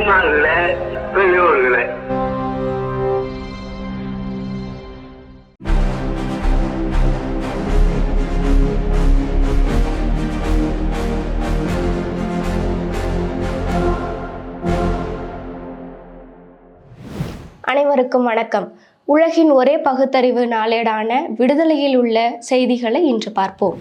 முன்னாள் பெரியவர்களே, அனைவருக்கும் வணக்கம். உலகின் ஒரே பகுத்தறிவு நாளேடான விடுதலையில் உள்ள செய்திகளை இன்று பார்ப்போம்.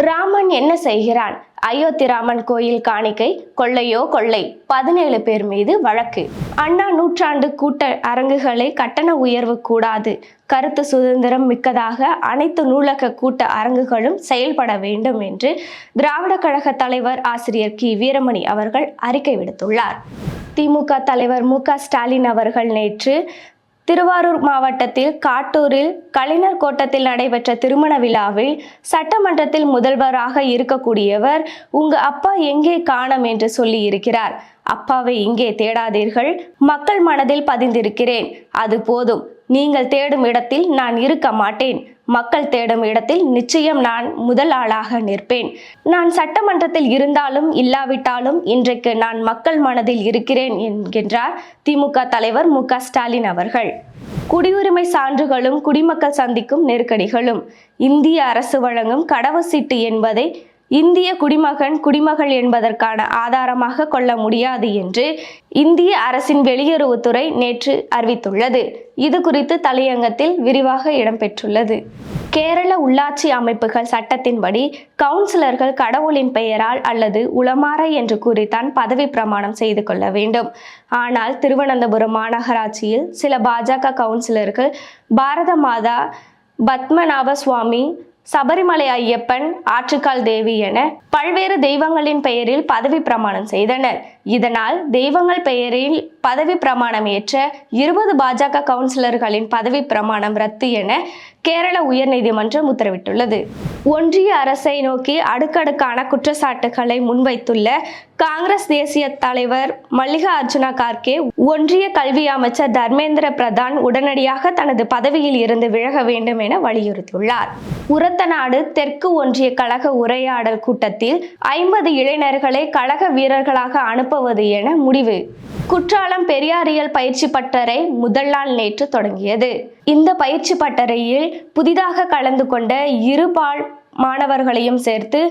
ராமன் என்ன செய்கிறான்? அயோத்தி ராமன் கோயில் காணிக்கை கொள்ளையோ கொள்ளை, 17 பேர் மீது வழக்கு. அண்ணா நூற்றாண்டு கூட்ட அரங்குகளை கட்டண உயர்வு கூடாது, கருத்து சுதந்திரம் மிக்கதாக அனைத்து நூலக கூட்ட அரங்குகளும் செயல்பட வேண்டும் என்று திராவிட கழக தலைவர் ஆசிரியர் கி வீரமணி அவர்கள் அறிக்கை விடுத்துள்ளார். திமுக தலைவர் மு.க. ஸ்டாலின் அவர்கள் நேற்று திருவாரூர் மாவட்டத்தில் காட்டூரில் கலைஞர் கோட்டத்தில் நடைபெற்ற திருமண விழாவில் சட்டமன்றத்தில் முதல்வராக இருக்கக்கூடியவர் உங்க அப்பா எங்கே காணோம் என்று சொல்லி இருக்கிறார். அப்பாவை இங்கே தேடாதீர்கள், மக்கள் மனதில் பதிந்திருக்கிறேன், அது போதும். நீங்கள் தேடும் இடத்தில் நான் இருக்க மாட்டேன், மக்கள் தேடும் இடத்தில் நிச்சயம் நான் முதல் ஆளாக நிற்பேன். நான் சட்டமன்றத்தில் இருந்தாலும் இல்லாவிட்டாலும் இன்றைக்கு நான் மக்கள் மனதில் இருக்கிறேன் என்கின்றார் திமுக தலைவர் மு.க. ஸ்டாலின் அவர்கள். குடியுரிமை சான்றுகளும் குடிமக்கள் சந்திக்கும் நெருக்கடிகளும். இந்திய அரசு வழங்கும் கடவுச்சீட்டு என்பதை இந்திய குடிமகள் என்பதற்கான ஆதாரமாக கொள்ள முடியாது என்று இந்திய அரசின் வெளியுறவுத்துறை நேற்று அறிவித்துள்ளது. இது குறித்து தலையங்கத்தில் விரிவாக இடம்பெற்றுள்ளது. கேரள உள்ளாட்சி அமைப்புகள் சட்டத்தின்படி கவுன்சிலர்கள் கடவுளின் பெயரால் அல்லது உளமாற என்று கூறித்தான் பதவி பிரமாணம் செய்து கொள்ள வேண்டும். ஆனால் திருவனந்தபுரம் மாநகராட்சியில் சில பாஜக கவுன்சிலர்கள் பாரத மாதா, பத்மநாப சுவாமி, சபரிமலை ஐயப்பன், ஆற்றுக்கால் தேவி என பல்வேறு தெய்வங்களின் பெயரில் பதவி பிரமாணம் செய்தனர். இதனால் தெய்வங்கள் பெயரில் பதவி பிரமாணம் ஏற்ற 20 பாஜக கவுன்சிலர்களின் பதவி பிரமாணம் ரத்து என கேரள உயர்நீதிமன்றம் உத்தரவிட்டுள்ளது. ஒன்றிய அரசை நோக்கி அடுக்கடுக்கான குற்றச்சாட்டுகளை முன்வைத்துள்ள காங்கிரஸ் தேசிய தலைவர் மல்லிகார்ஜுன கார்கே ஒன்றிய கல்வி அமைச்சர் தர்மேந்திர பிரதான் உடனடியாக தனது பதவியில் இருந்து விலக வேண்டும் என வலியுறுத்தியுள்ளார். உரத்தநாடு தெற்கு ஒன்றிய கழக உரையாடல் கூட்டத்தில் 50 இளைஞர்களை கழக வீரர்களாக அனுப்புவது என முடிவு. குற்றாலம் பெரியாரியல் பயிற்சி பட்டறை முதல் நாள் நேற்று தொடங்கியது. இந்த பயிற்சி பட்டறையில் புதிதாக கலந்து கொண்ட 2 பால் மாணவர்களையும் சேர்த்து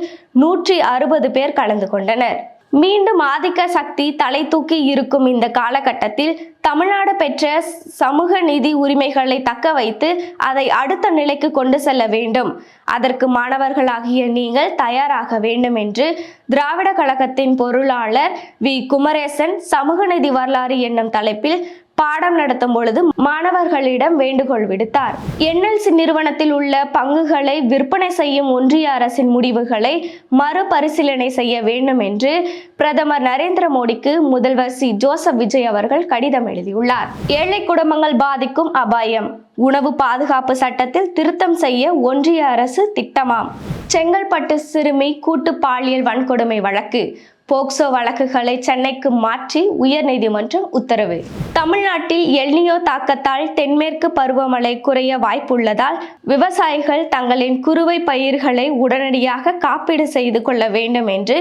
160 பேர் கலந்து கொண்டனர். மீண்டும் ஆதிக்க சக்தி தலை தூக்கி இருக்கும் இந்த காலகட்டத்தில் தமிழ்நாடு பெற்ற சமூக நீதி உரிமைகளை தக்க வைத்து அதை அடுத்த நிலைக்கு கொண்டு செல்ல வேண்டும். அதற்கு மாணவர்களாகிய நீங்கள் தயாராக வேண்டும் என்று திராவிட கழகத்தின் பொருளாளர் வி. குமரேசன் சமூக நீதி வரலாறு என்னும் தலைப்பில் பாடம் நடத்தும் பொழுது மாணவர்களிடம் வேண்டுகோள் விடுத்தார். என்எல்சி நிறுவனத்தில் உள்ள பங்குகளை விற்பனை செய்யும் ஒன்றிய அரசின் முடிவுகளை மறுபரிசீலனை செய்ய வேண்டும் என்று பிரதமர் நரேந்திர மோடிக்கு முதல்வர் சி. ஜோசப் விஜய் அவர்கள் கடிதம் எழுதியுள்ளார். ஏழை குடும்பங்கள் பாதிக்கும் அபாயம். உணவு பாதுகாப்பு சட்டத்தில் திருத்தம் செய்ய ஒன்றிய அரசு திட்டமாம். செங்கல்பட்டு சிறுமி கூட்டு பாலியல் வன்கொடுமை வழக்கு. போக்சோ வழக்குகளை சென்னைக்கு மாற்றி உயர்நீதிமன்றம் உத்தரவு. தமிழ்நாட்டில் எல்னியோ தாக்கத்தால் தென்மேற்கு பருவமழை குறைய வாய்ப்புள்ளதால் விவசாயிகள் தங்களின் குறுவை பயிர்களை உடனடியாக காப்பீடு செய்து கொள்ள வேண்டும் என்று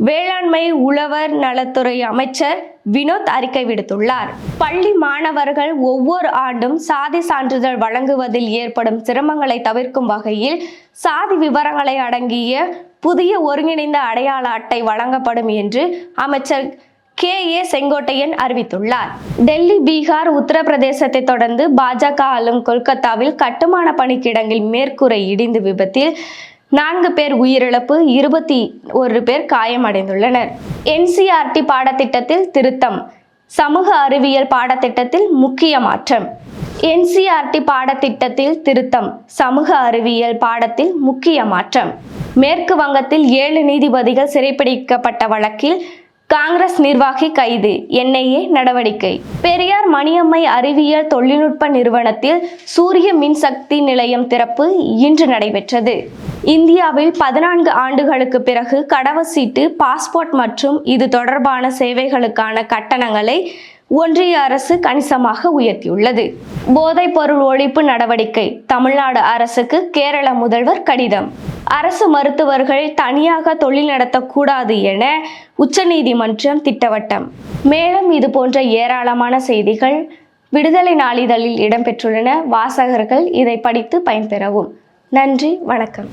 வேளாண்மை உழவர் நலத்துறை அமைச்சர் வினோத் அறிக்கை விடுத்துள்ளார். பள்ளி மாணவர்கள் ஒவ்வொரு ஆண்டும் சாதி சான்றிதழ் வழங்குவதில் ஏற்படும் சிரமங்களை தவிர்க்கும் வகையில் சாதி விவரங்களை அடங்கிய புதிய ஒருங்கிணைந்த அடையாள அட்டை வழங்கப்படும் என்று அமைச்சர் கே.ஏ. செங்கோட்டையன் அறிவித்துள்ளார். டெல்லி, பீகார், உத்தரப்பிரதேசத்தை தொடர்ந்து பாஜக ஆளும் கொல்கத்தாவில் கட்டுமான பணிக்கிடங்கில் மேற்கூரை இடிந்து விபத்தில் 4 பேர் உயிரிழப்பு, 21 பேர் காயமடைந்துள்ளனர். NCERT பாடத்திட்டத்தில் திருத்தம். சமூக அறிவியல் பாடத்திட்டத்தில் முக்கிய மாற்றம். NCERT பாடத்திட்டத்தில் திருத்தம். சமூக அறிவியல் பாடத்தில் முக்கிய மாற்றம். மேற்கு வங்கத்தில் 7 நீதிபதிகள் சிறைப்பிடிக்கப்பட்ட வழக்கில் காங்கிரஸ் நிர்வாகி கைது, NIA நடவடிக்கை. பெரியார் மணியம்மை அறிவியல் தொழில்நுட்ப நிறுவனத்தில் சூரிய மின்சக்தி நிலையம் திறப்பு இன்று நடைபெற்றது. இந்தியாவில் 14 ஆண்டுகளுக்கு பிறகு கடவுச்சீட்டு, பாஸ்போர்ட் மற்றும் இது தொடர்பான சேவைகளுக்கான கட்டணங்களை ஒன்றிய அரசு கணிசமாக உயர்த்தியுள்ளது. போதைப் பொருள் ஒழிப்பு நடவடிக்கை தமிழ்நாடு அரசுக்கு கேரள முதல்வர் கடிதம். அரசு மருத்துவர்கள் தனியாக தொழில் நடத்தக்கூடாது என உச்சநீதிமன்றம் திட்டவட்டம். மேலும் இது போன்ற ஏராளமான செய்திகள் விடுதலை நாளிதழில் இடம்பெற்றுள்ளன. வாசகர்கள் இதை படித்து பயன்பெறவும். நன்றி, வணக்கம்.